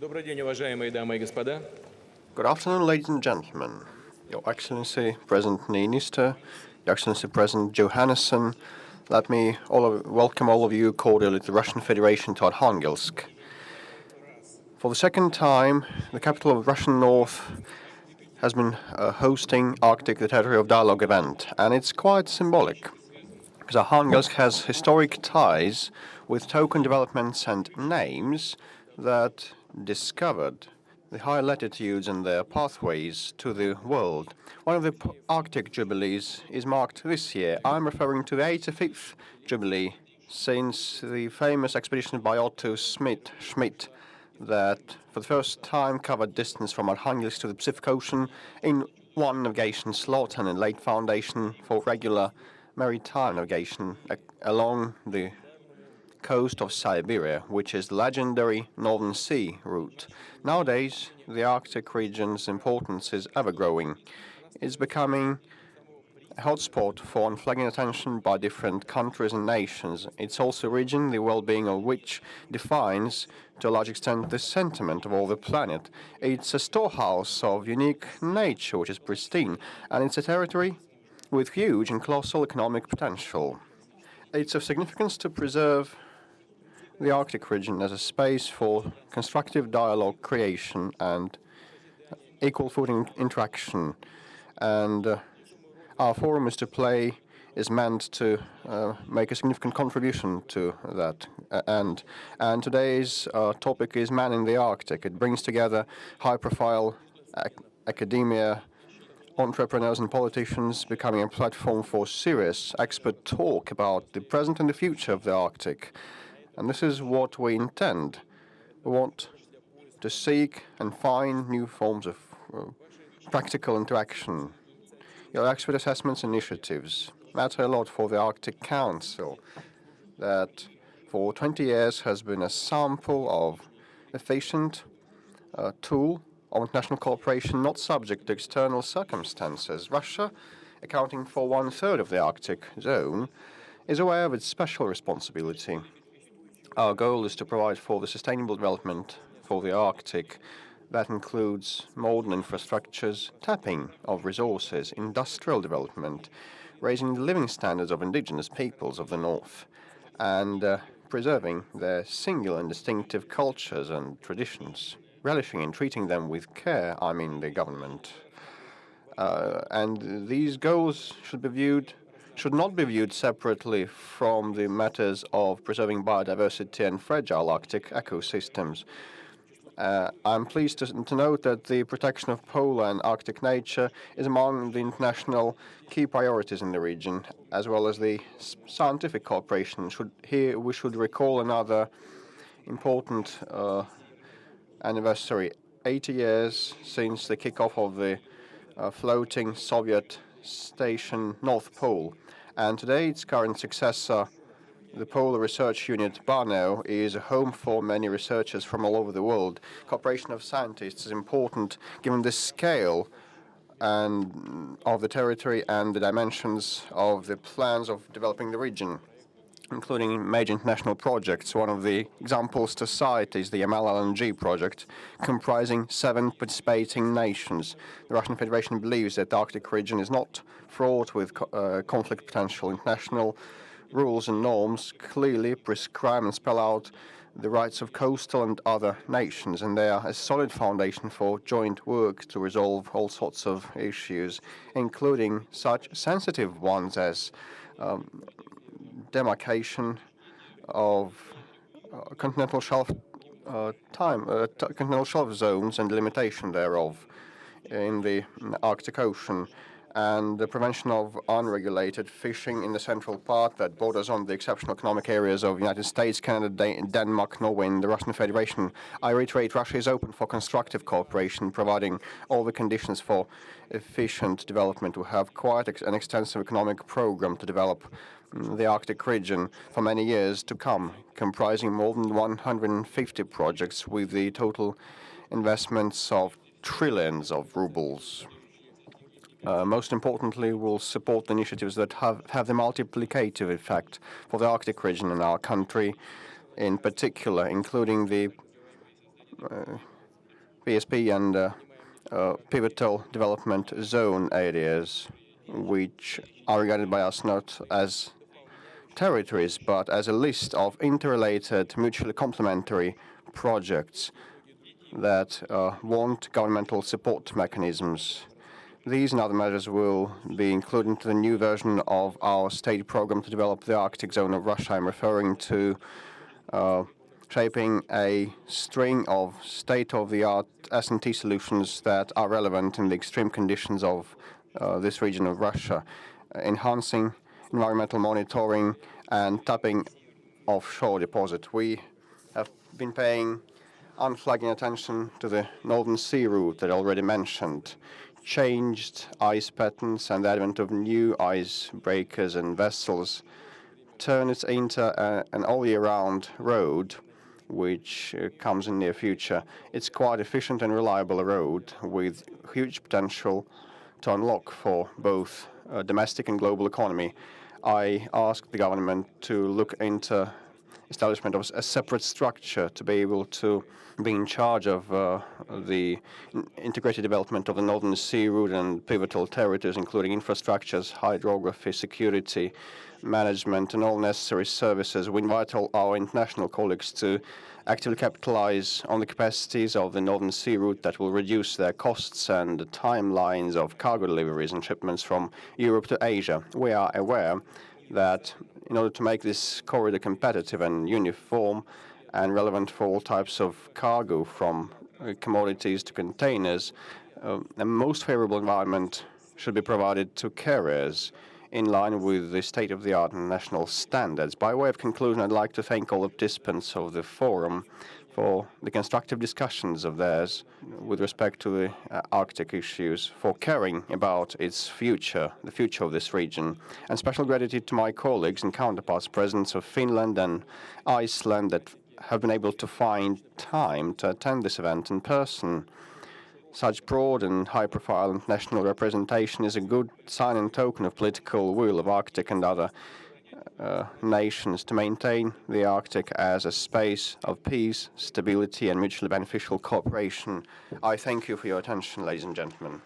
Добрый день, уважаемые дамы и господа. Good afternoon, ladies and gentlemen. Your Excellency, President Niinistö, Your Excellency, President Johannesson, let me welcome all of you cordially to the Russian Federation to Arkhangelsk. For the second time, the capital of Russian North has been hosting Arctic the Territory of Dialogue event, and it's quite symbolic, because Arkhangelsk has historic ties with token developments and names that discovered the high latitudes and their pathways to the world. One of the Arctic Jubilees is marked this year. I'm referring to the 85th Jubilee since the famous expedition by Otto Schmidt that for the first time covered distance from Arkhangelsk to the Pacific Ocean in one navigation slot and laid foundation for regular maritime navigation along the coast of Siberia, which is the legendary Northern Sea route. Nowadays, the Arctic region's importance is ever-growing. It's becoming a hotspot for unflagging attention by different countries and nations. It's also a region, the well-being of which defines, to a large extent, the sentiment of all the planet. It's a storehouse of unique nature, which is pristine, and it's a territory with huge and colossal economic potential. It's of significance to preserve the Arctic region as a space for constructive dialogue creation and equal footing interaction. And our forum is meant to make a significant contribution to that end. And today's topic is Man in the Arctic. It brings together high-profile academia, entrepreneurs and politicians, becoming a platform for serious expert talk about the present and the future of the Arctic. And this is what we intend. We want to seek and find new forms of practical interaction. Your expert assessments initiatives matter a lot for the Arctic Council, that for 20 years has been a sample of efficient tool of international cooperation not subject to external circumstances. Russia, accounting for 1/3 of the Arctic zone, is aware of its special responsibility. Our goal is to provide for the sustainable development for the Arctic. That includes modern infrastructures, tapping of resources, industrial development, raising the living standards of indigenous peoples of the North, and preserving their singular and distinctive cultures and traditions, relishing and treating them with care, I mean the government. And these goals should not be viewed separately from the matters of preserving biodiversity and fragile Arctic ecosystems. I'm pleased to note that the protection of polar and Arctic nature is among the international key priorities in the region, as well as the scientific cooperation. Here we should recall another important anniversary, 80 years since the kickoff of the floating Soviet station North Pole. And today its current successor, the Polar Research Unit Barno, is a home for many researchers from all over the world. Cooperation of scientists is important given the scale of the territory and the dimensions of the plans of developing the region, including major international projects. One of the examples to cite is the Yamal LNG project, comprising 7 participating nations. The Russian Federation believes that the Arctic region is not fraught with conflict potential. International rules and norms clearly prescribe and spell out the rights of coastal and other nations, and they are a solid foundation for joint work to resolve all sorts of issues, including such sensitive ones as demarcation of continental shelf continental shelf zones and limitation thereof in the Arctic Ocean, and the prevention of unregulated fishing in the central part that borders on the exceptional economic areas of the United States, Canada, Denmark, Norway, and the Russian Federation. I reiterate, Russia is open for constructive cooperation, providing all the conditions for efficient development. We have quite an extensive economic program to develop the Arctic region for many years to come, comprising more than 150 projects with the total investments of trillions of rubles. Most importantly, we'll support initiatives that have the multiplicative effect for the Arctic region and our country in particular, including the PSP and pivotal development zone areas, which are regarded by us not as territories, but as a list of interrelated, mutually complementary projects that want governmental support mechanisms. These and other measures will be included into the new version of our state program to develop the Arctic zone of Russia. I'm referring to shaping a string of state-of-the-art S&T solutions that are relevant in the extreme conditions of this region of Russia, enhancing environmental monitoring and tapping offshore deposit. We have been paying unflagging attention to the Northern Sea route that I already mentioned. Changed ice patterns and the advent of new icebreakers and vessels turn it into an all-year-round road, which comes in near future. It's quite efficient and reliable road with huge potential to unlock for both domestic and global economy. I asked the government to look into establishment of a separate structure to be able to be in charge of the integrated development of the Northern Sea route and pivotal territories, including infrastructures, hydrography, security, management, and all necessary services. We invite all our international colleagues to actively capitalize on the capacities of the Northern Sea route that will reduce their costs and the timelines of cargo deliveries and shipments from Europe to Asia. We are aware that in order to make this corridor competitive and uniform and relevant for all types of cargo, from commodities to containers, the most favorable environment should be provided to carriers in line with the state-of-the-art and national standards. By way of conclusion, I'd like to thank all the participants of the forum for the constructive discussions of theirs with respect to the Arctic issues, for caring about its future, the future of this region. And special gratitude to my colleagues and counterparts, presidents of Finland and Iceland, that have been able to find time to attend this event in person. Such broad and high-profile international representation is a good sign and token of political will of Arctic and other nations to maintain the Arctic as a space of peace, stability, and mutually beneficial cooperation. I thank you for your attention, ladies and gentlemen.